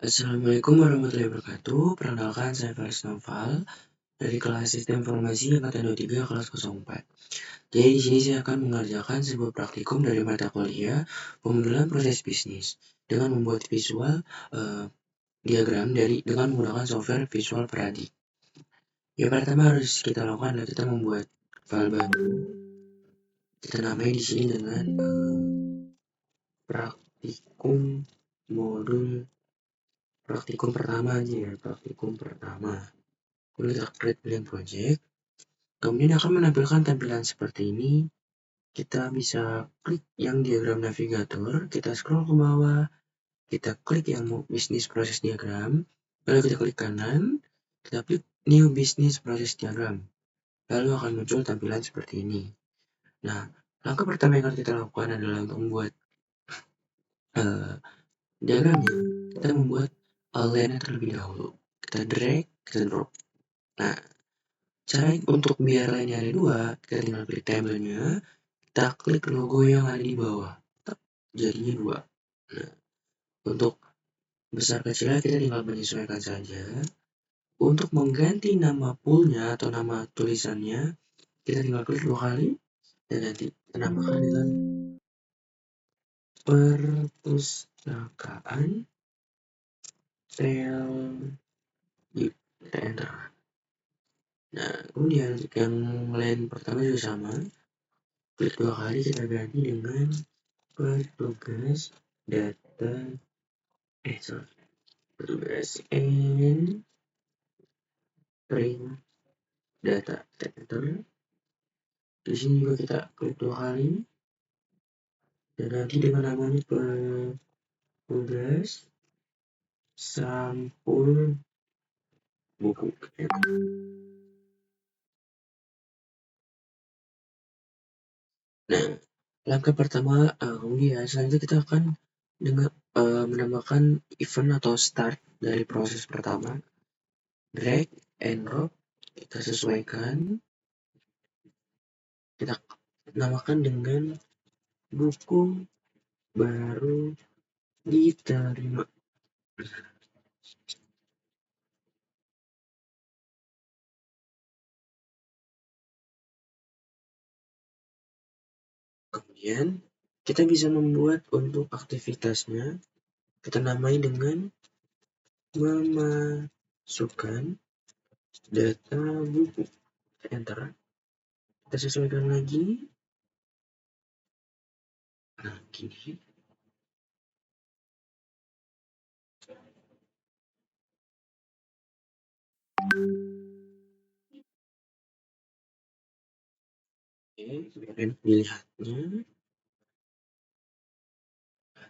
Assalamualaikum warahmatullahi wabarakatuh. Perkenalkan, saya Faris Noval dari kelas Sistem Informasi Angkatan 23 kelas 04. Jadi di sini saya akan mengerjakan sebuah praktikum dari mata kuliah pemodelan proses bisnis dengan membuat visual diagram dengan menggunakan software Visual Pradi. Yang pertama harus kita lakukan adalah kita membuat file baru. Kita namai di sini dengan praktikum pertama aja ya, praktikum pertama. Kemudian kita create blank project. Kemudian akan menampilkan tampilan seperti ini. Kita bisa klik yang diagram navigator, kita scroll ke bawah, kita klik yang bisnis proses diagram, lalu kita klik kanan, kita klik new business process diagram. Lalu akan muncul tampilan seperti ini. Nah, langkah pertama yang harus kita lakukan adalah untuk membuat diagramnya. Kita membuat outline terlebih dahulu. Kita drag, kita drop. Nah, cara untuk biar line-nya ada dua, kita tinggal klik tabelnya, kita klik logo yang ada di bawah, jadinya dua. Nah, untuk besar kecilnya kita tinggal menyesuaikan saja. Untuk mengganti nama poolnya atau nama tulisannya, kita tinggal klik 2 kali dan nanti kita namakan dengan perpustakaan Yuk, kita enter. Nah, kemudian yang line pertama juga sama, klik 2 kali, kita ganti dengan petugas entering data. Kita enter. Di sini juga kita klik 2 kali dan nanti dengan namanya petugas sampul buku. Nah, langkah pertama kemudian selanjutnya kita akan menambahkan event atau start dari proses pertama. Drag and drop, kita sesuaikan, kita namakan dengan buku baru diterima. Kemudian kita bisa membuat untuk aktivitasnya, kita namai dengan memasukkan data buku. Enter. Kita sesuaikan lagi. Nah, gini. Oke, biar dilihatnya.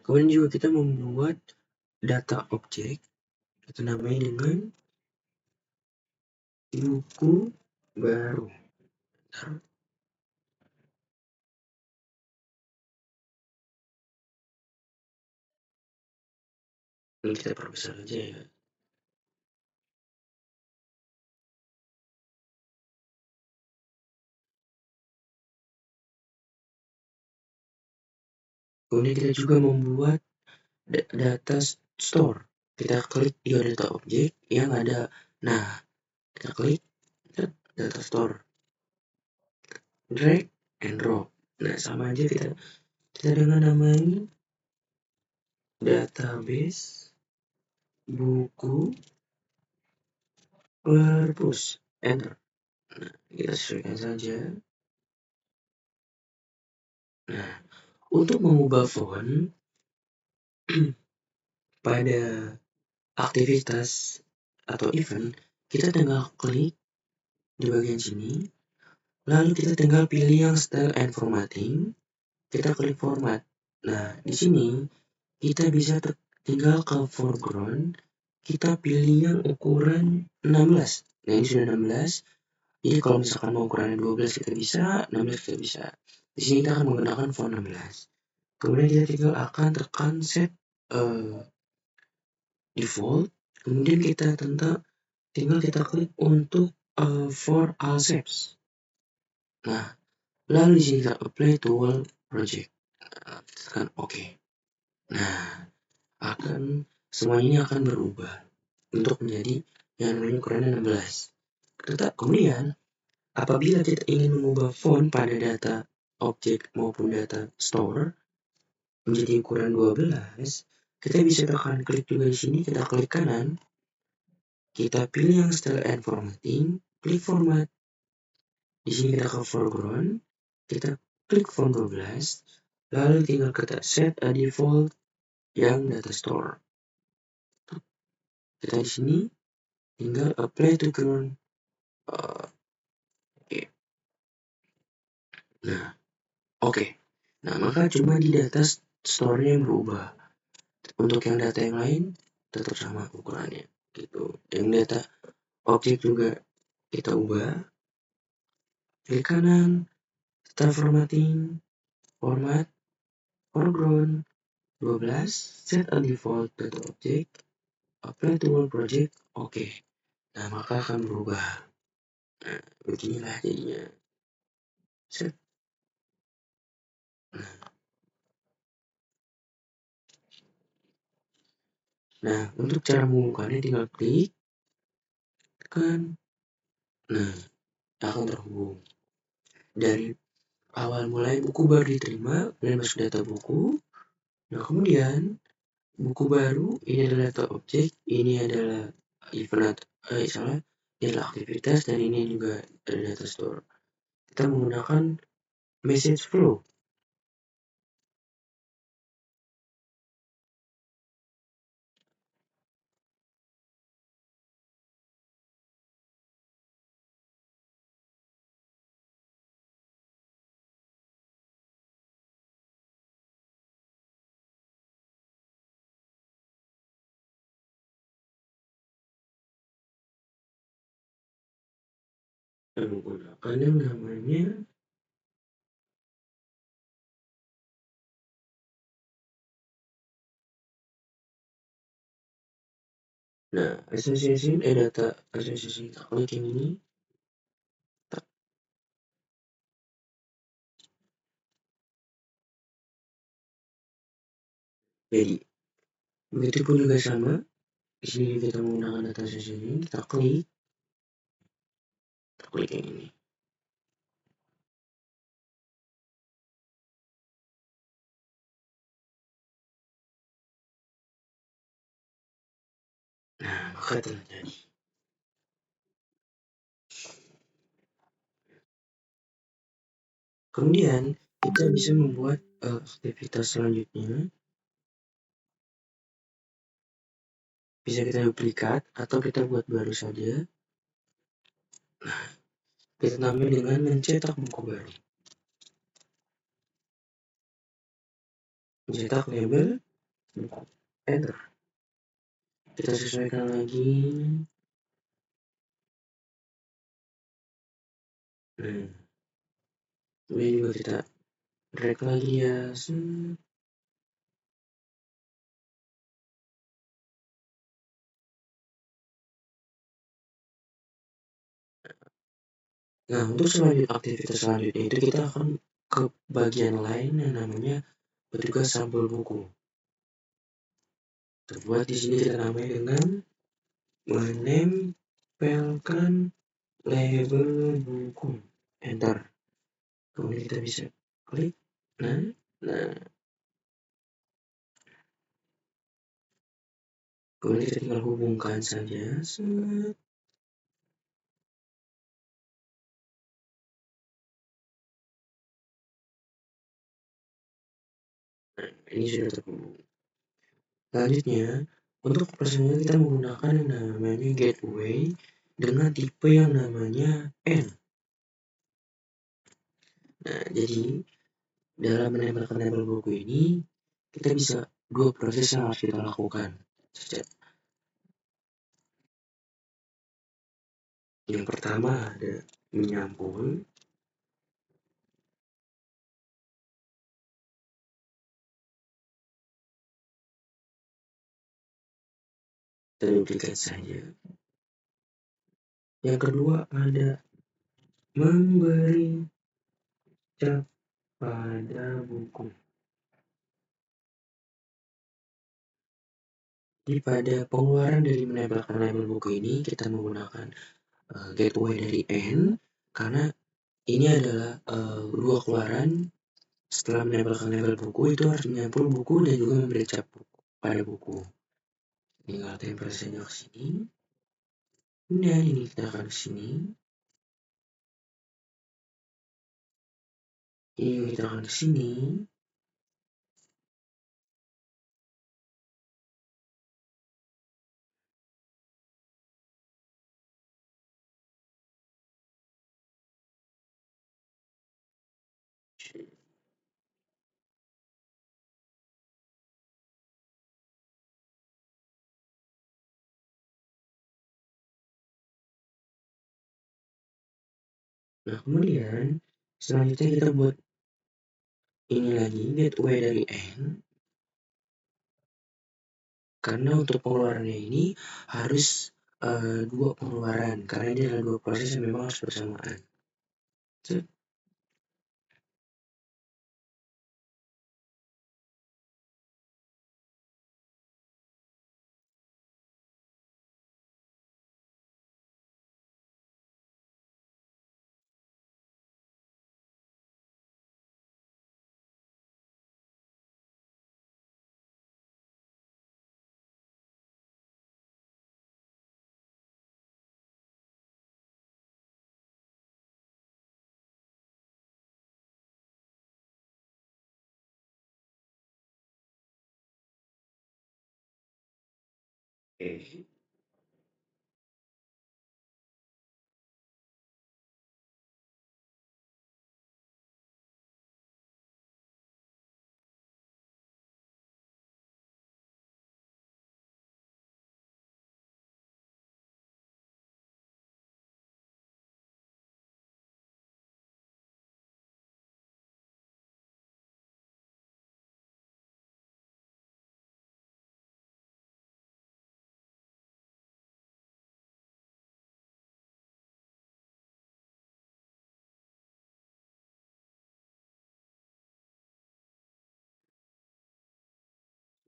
Kemudian juga kita membuat data objek, kita namai dengan buku baru. Ini kita perbesar aja ya. Kemudian kita juga membuat data store. Kita klik di data objek yang ada. Nah, kita klik data store. Drag and drop. Nah, sama aja kita dengan namanya database buku perpus. Enter. Nah, kita sesuaikan saja. Nah, untuk mengubah font pada aktivitas atau event, kita tinggal klik di bagian sini, lalu kita tinggal pilih yang style and formatting, kita klik format. Nah, di sini kita bisa tinggal ke foreground, kita pilih yang ukuran 16. Nah, ini sudah 16. Jadi kalau misalkan mau ukurannya 12 kita bisa, 16 kita bisa. Di sini kita akan menggunakan font 16. Kemudian kita tinggal akan tekan set default. Kemudian kita tinggal kita klik untuk for all shapes. Nah, lalu di sini kita apply to all project. Tekan OK. Nah, akan semua ini akan berubah untuk menjadi yang namanya ukurannya 16. Kemudian, apabila kita ingin mengubah font pada data objek maupun data store menjadi ukuran 12, kita bisa tekan klik juga di sini, kita klik kanan, kita pilih yang style and formatting, klik format. Di sini kita ke foreground, kita klik font 12, lalu tinggal kita set a default yang data store. Kita di sini tinggal apply to current. Oke. Oke. Nah, maka cuma di data store yang berubah. Untuk yang data yang lain tetap sama ukurannya gitu. Yang data objek juga kita ubah. Klik kanan, start formatting, format, foreground, 12, set a default data object, apply to all project, oke. Nah, maka akan berubah. Nah, beginilah jadinya. Set. Nah, untuk cara mengubahnya tinggal klik, tekan. Nah, akan terhubung. Dari awal mulai buku baru diterima, dan masuk data buku. Nah, kemudian buku baru ini adalah data objek, ini adalah event ini adalah aktivitas, dan ini juga ada data store. Kita menggunakan message flow. Kita menggunakan yang namanya association, data association. Kita klik yang ini. Jadi, begitupun juga sama. Di sini kita menggunakan data association, kita klik yang ini. Nah, maka telah jadi. Kemudian, kita bisa membuat aktivitas selanjutnya. Bisa kita duplikat atau kita buat baru saja. Nah, kita tambah dengan mencetak buku baru. Mencetak label, enter. Kita sesuaikan lagi. Kemudian juga kita drag lagi ya. Nah, untuk aktivitas selanjutnya itu kita akan ke bagian lain yang namanya petugas sampel buku. Terbuat di sini kita namai dengan menempelkan label buku. Enter. Kemudian kita bisa klik. Nah. Kemudian kita tinggal hubungkan saja. Nah, ini sudah terhubung. Selanjutnya, untuk operasional kita menggunakan yang namanya gateway dengan tipe yang namanya N. Nah, jadi dalam menempelkan label buku ini, kita bisa dua proses yang harus kita lakukan. Yang pertama ada menyampul. Kita duplikat saja. Yang kedua ada memberi cap pada buku. pada pengeluaran dari menempelkan label buku ini, kita menggunakan gateway dari N, karena ini adalah dua keluaran setelah menempelkan label buku itu harus menyampul buku dan juga memberi cap buku pada buku. Tinggal tempel saja ke sini. Kemudian ini kita akan ke sini. Ini kita akan ke sini. Nah, kemudian selanjutnya kita buat ini lagi gateway dari N, karena untuk pengeluarannya ini harus dua pengeluaran, karena ini adalah dua proses yang memang harus bersamaan. Oke.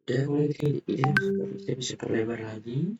Dan mulai kita bisa perlebar lagi.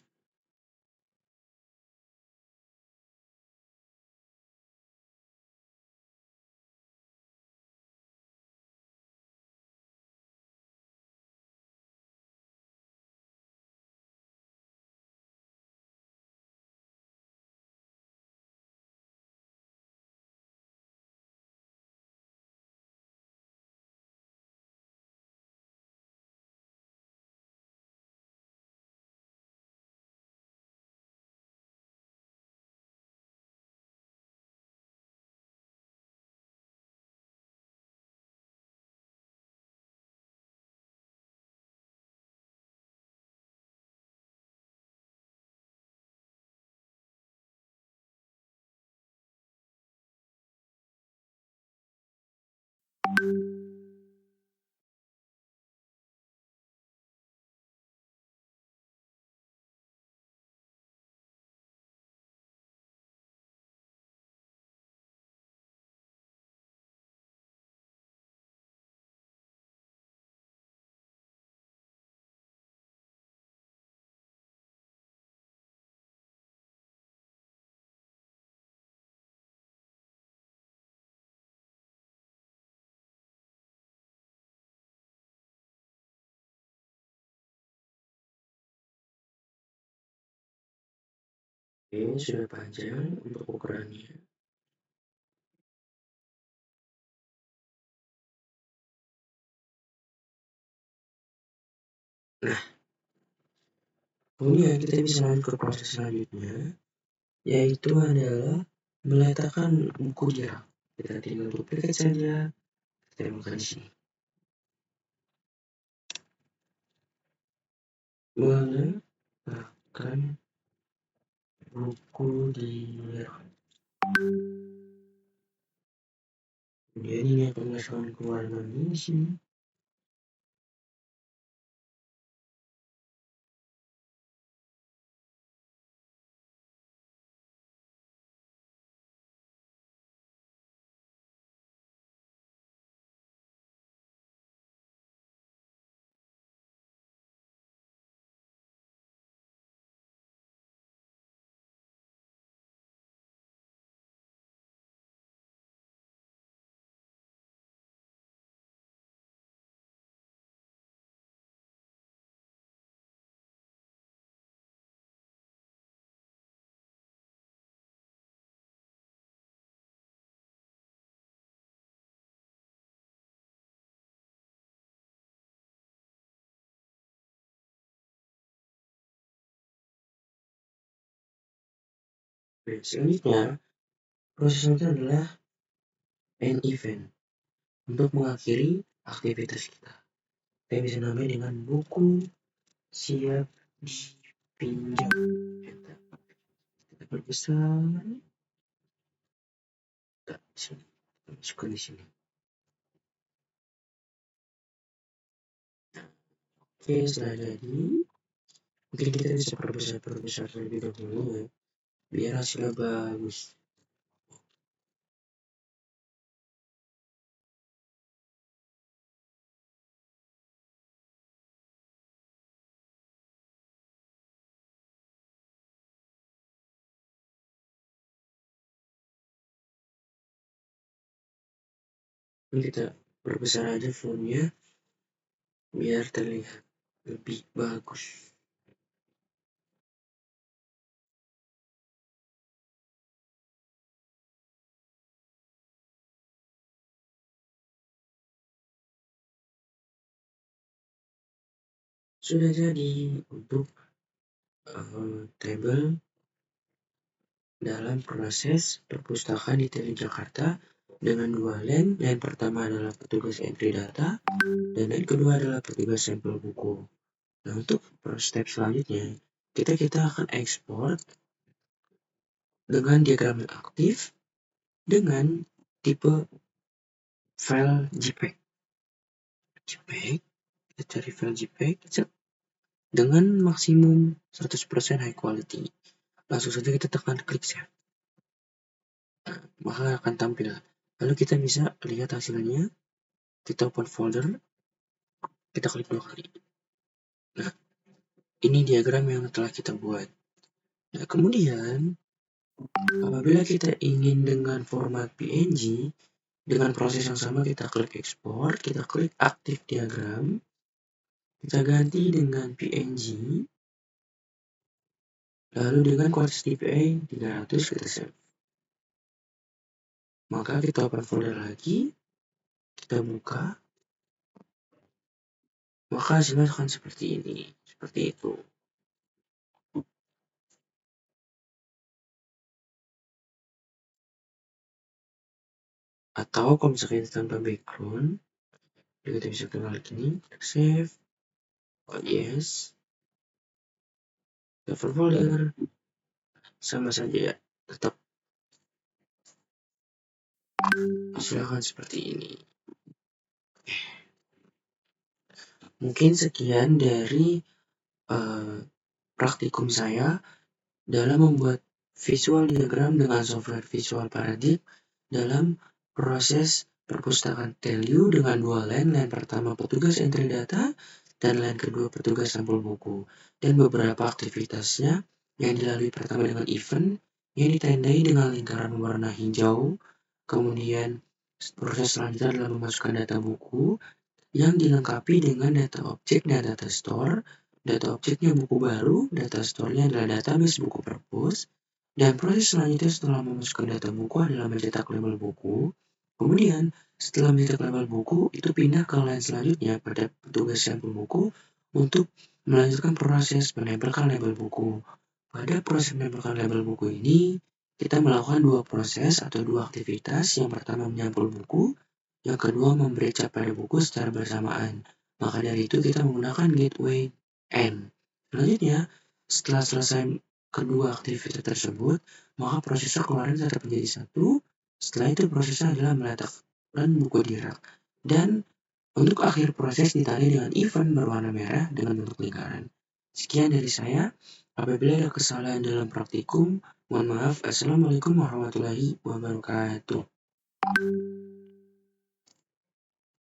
Ini sudah panjang untuk ukurannya. Nah, kemudian kita bisa lanjut ke proses selanjutnya, yaitu adalah meletakkan buku jarak. Kita tinggal duplicate saja, kita tempelkan di sini. Meletakkan buku di jarak. Kemudian ini akan menghasilkan keluaran di sini. Selanjutnya, proses selanjutnya adalah end event. Untuk mengakhiri aktivitas kita, kita bisa namanya dengan buku siap dipinjam. Kita perbesar. Kita masukkan di sini. Oke, setelah jadi, mungkin kita bisa perbesar terlebih dahulu ya, biar hasilnya bagus. Ini kita perbesar aja fontnya biar terlihat lebih bagus. Sudah jadi untuk tabel dalam proses perpustakaan di Tele Jakarta dengan dua line. Line pertama adalah petugas entry data dan line kedua adalah petugas sampel buku. Nah, untuk step selanjutnya kita akan ekspor dengan diagram yang aktif dengan tipe file JPEG. Kita cari file JPEG dengan maksimum 100% high quality. Langsung saja kita tekan klik save. Nah, maka akan tampil. Lalu kita bisa lihat hasilnya. Kita open folder. Kita klik 2 kali. Nah, ini diagram yang telah kita buat. Nah, kemudian apabila kita ingin dengan format PNG, dengan proses yang sama kita klik ekspor, kita klik aktif diagram, kita ganti dengan PNG, lalu dengan kuantitas DPI 300 kita save. Maka kita open folder lagi, kita buka, maka hasilnya akan seperti ini, seperti itu. Atau kalau misalkan tanpa background, kita bisa klik ini, save, yes, cover folder, sama saja ya, tetap hasilnya akan seperti ini. Mungkin sekian dari praktikum saya dalam membuat visual diagram dengan software Visual Paradigm dalam proses perpustakaan Telu dengan dua line. Line pertama petugas entry data dan line kedua petugas sampel buku. Dan beberapa aktivitasnya yang dilalui pertama dengan event yang ditandai dengan lingkaran warna hijau. Kemudian proses selanjutnya adalah memasukkan data buku yang dilengkapi dengan data objek dan data store. Data objeknya buku baru, data store-nya adalah database buku perpus, dan proses selanjutnya setelah memasukkan data buku adalah mencetak label buku. Kemudian setelah mencetak label buku, itu pindah ke line selanjutnya pada petugas sampel buku untuk melanjutkan proses menempelkan label buku. Pada proses menempelkan label buku ini, kita melakukan dua proses atau dua aktivitas. Yang pertama menyampul buku, yang kedua membaca pada buku secara bersamaan. Maka dari itu kita menggunakan gateway N. Selanjutnya, setelah selesai kedua aktivitas tersebut, maka prosesor keluaran tetap menjadi satu. Setelah itu prosesor adalah meletakkan buku di rak. Dan untuk akhir proses ditandai dengan event berwarna merah dengan bentuk lingkaran. Sekian dari saya. Apabila ada kesalahan dalam praktikum, mohon maaf. Assalamualaikum warahmatullahi wabarakatuh.